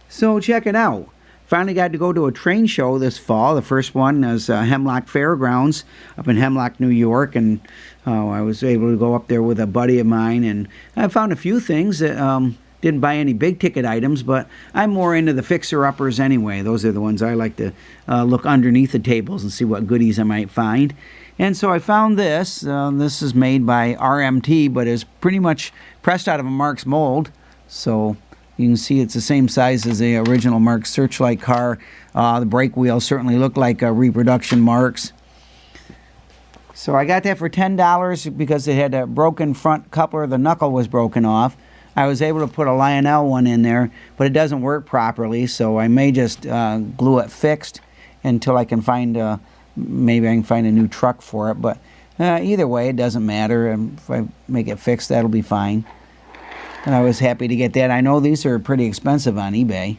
So check it out. Finally got to go to a train show this fall. The first one was Hemlock Fairgrounds up in Hemlock, New York, and I was able to go up there with a buddy of mine, and I found a few things that didn't buy any big ticket items, but I'm more into the fixer-uppers anyway. Those are the ones I like to look underneath the tables and see what goodies I might find. And so I found this. This is made by RMT, but is pretty much pressed out of a Marx mold. So you can see it's the same size as the original Marx Searchlight car. The brake wheels certainly look like a reproduction Marx. So I got that for $10 because it had a broken front coupler. The knuckle was broken off. I was able to put a Lionel one in there, but it doesn't work properly, so I may just glue it fixed until I can find, maybe I can find a new truck for it. But either way, it doesn't matter. If I make it fixed, that'll be fine. And I was happy to get that. I know these are pretty expensive on eBay.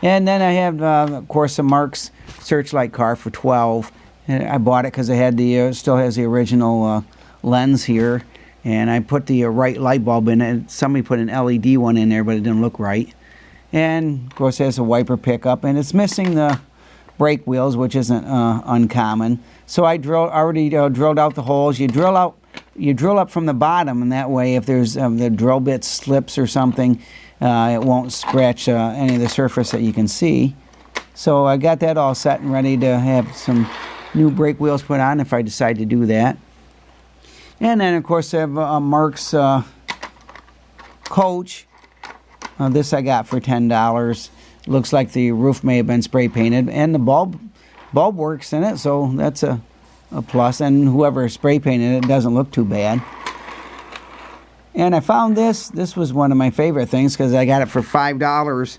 And then I have, of course, a Marx Searchlight car for $12. And I bought it because it had the still has the original lens here. And I put the right light bulb in it. Somebody put an LED one in there, but it didn't look right. And, of course, it has a wiper pickup. And it's missing the brake wheels, which isn't uncommon. So I already drilled out the holes. You drill up from the bottom, and that way if there's the drill bit slips or something, it won't scratch any of the surface that you can see. So I got that all set and ready to have some new brake wheels put on if I decide to do that. And then, of course, I have a Marx coach. This I got for $10. Looks like the roof may have been spray painted, and the bulb works in it, so that's a plus. And whoever spray painted it doesn't look too bad. And I found this. This was one of my favorite things because I got it for $5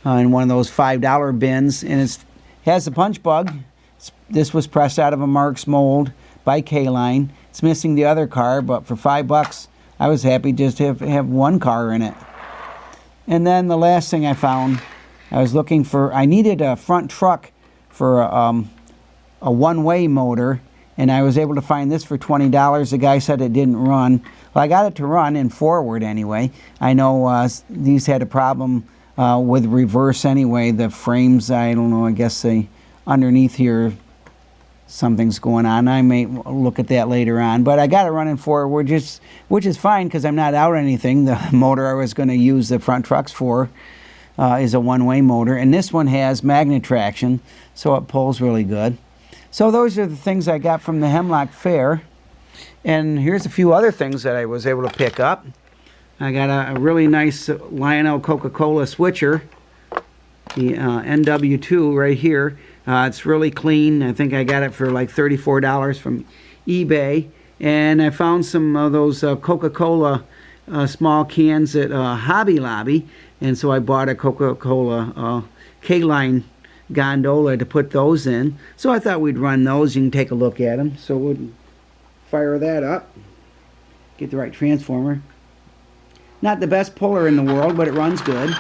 in one of those $5 bins, and it has a punch bug. This was pressed out of a Marx mold by K-Line. It's missing the other car, but for $5, I was happy just to have one car in it. And then the last thing I found, I was looking for, I needed a front truck for a one-way motor, and I was able to find this for $20. The guy said it didn't run. Well, I got it to run in forward anyway. I know these had a problem with reverse anyway. The frames, I don't know, I guess they underneath here something's going on. I may look at that later on, but I got it running forward, which is fine because I'm not out anything. The motor I was going to use the front trucks for is a one-way motor, and this one has magnet traction, so it pulls really good. So those are the things I got from the Hemlock Fair, and here's a few other things that I was able to pick up. I got a really nice Lionel Coca-Cola switcher, the NW2 right here. It's really clean. I think I got it for like $34 from eBay. And I found some of those Coca-Cola small cans at Hobby Lobby. And so I bought a Coca-Cola K-Line gondola to put those in. So I thought we'd run those. You can take a look at them. So we'll fire that up. Get the right transformer. Not the best puller in the world, but it runs good.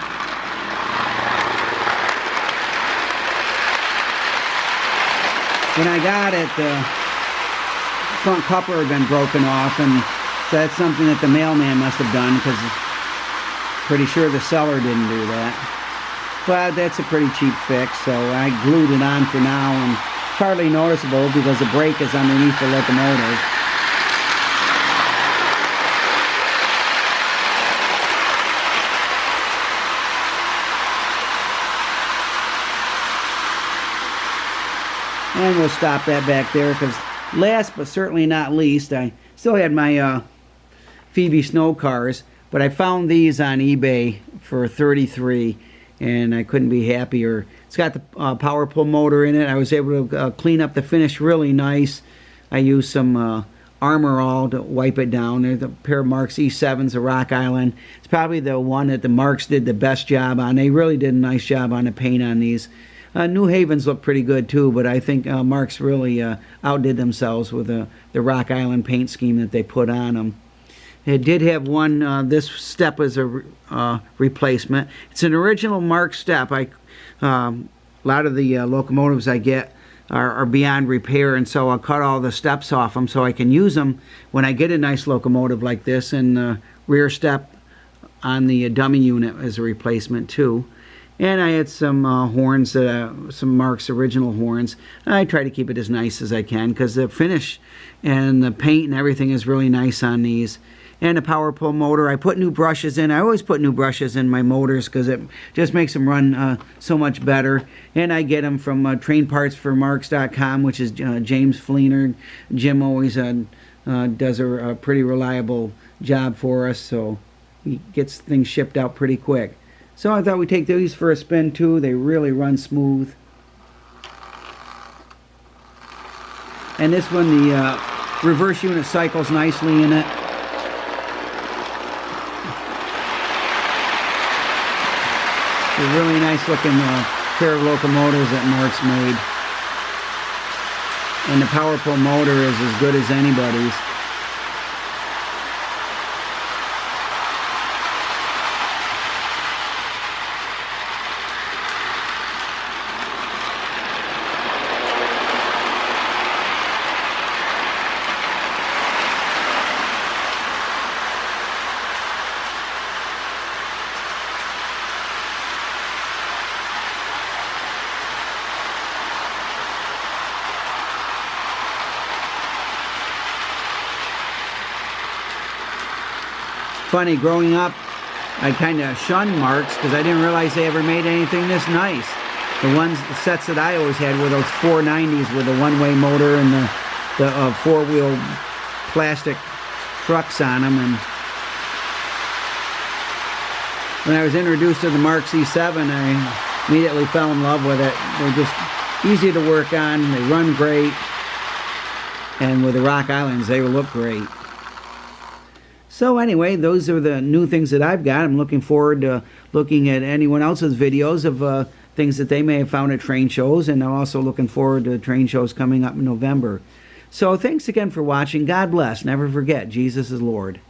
When I got it, the front coupler had been broken off, and so that's something that the mailman must have done, because I'm pretty sure the seller didn't do that. But that's a pretty cheap fix, so I glued it on for now, and it's hardly noticeable because the brake is underneath the locomotive. And we'll stop that back there because last but certainly not least, I still had my Phoebe Snow cars, but I found these on eBay for $33, and I couldn't be happier. It's got the power pull motor in it. I was able to clean up the finish really nice. I used some Armor All to wipe it down. There's a pair of Marx E7s of Rock Island. It's probably the one that the Marx did the best job on. They really did a nice job on the paint on these. New Havens look pretty good too, but I think Marx really outdid themselves with the Rock Island paint scheme that they put on them. It did have one, this step as a replacement. It's an original Marx step. A lot of the locomotives I get are beyond repair, and so I'll cut all the steps off them so I can use them when I get a nice locomotive like this, and the rear step on the dummy unit as a replacement too. And I had some horns, some Marx original horns. I try to keep it as nice as I can because the finish and the paint and everything is really nice on these. And a power pull motor. I put new brushes in. I always put new brushes in my motors because it just makes them run so much better. And I get them from trainpartsformarx.com, which is James Fleener. Jim always does a pretty reliable job for us, so he gets things shipped out pretty quick. So I thought we'd take these for a spin too. They really run smooth. And this one, the reverse unit cycles nicely in it. It's a really nice looking pair of locomotives that Marx made. And the power pull motor is as good as anybody's. Funny, growing up, I kind of shunned Marx because I didn't realize they ever made anything this nice. The sets that I always had were those 490s with a one-way motor and the four-wheel plastic trucks on them. And when I was introduced to the Marx E7, I immediately fell in love with it. They're just easy to work on. They run great. And with the Rock Islands, they look great. So anyway, those are the new things that I've got. I'm looking forward to looking at anyone else's videos of things that they may have found at train shows, and I'm also looking forward to train shows coming up in November. So thanks again for watching. God bless. Never forget, Jesus is Lord.